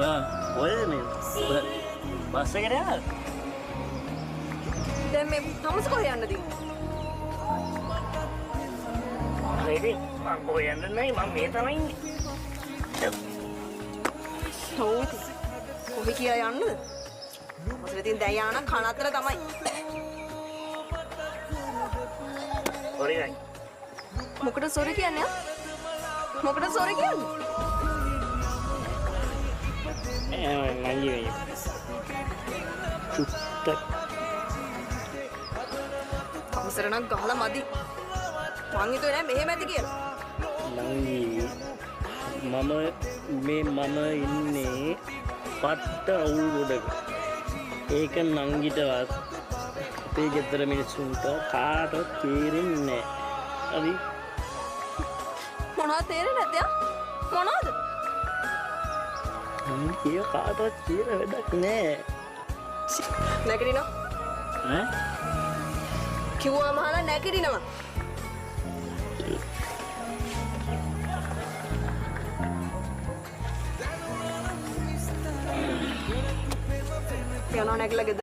ඔය මේ බස් එකට යනවා. දැන් මේ තමුස කොහෙ යන්නද? හරිද? මම කොහෙ යන්නේ නැහැ. මම මේ තමයි ඉන්නේ. ඔව්. කොහෙ කියලා යන්නද? මොකද ඉතින් දැන් යනවා නම් කනතර තමයි. හරියි. මොකටද සෝරි කියන්නේ? මොකටද සෝරි කියන්නේ? නංගි වෙයි. චුට්ටක්. තමුසර නම් ගහලා මදි. මං හිතුවේ නෑ මෙහෙම ඇති කියලා. නංගි මම ඉන්නේ පට්ට අවුල් ගොඩක. ඒක නංගිටවත් අපේ ගෙදර මිනිස්සුන්ට කාටවත් තේරෙන්නේ නැහැ. හරි? මොනවද තේරෙන්නේ නැද්ද? මොනවද? නංගි කාටවත් කියලා වැඩක් නැහැ. නැගිටිනවා. ඈ? කිව්වම අහලා නැගිටිනවා. යනවා නැගලා ගෙදර.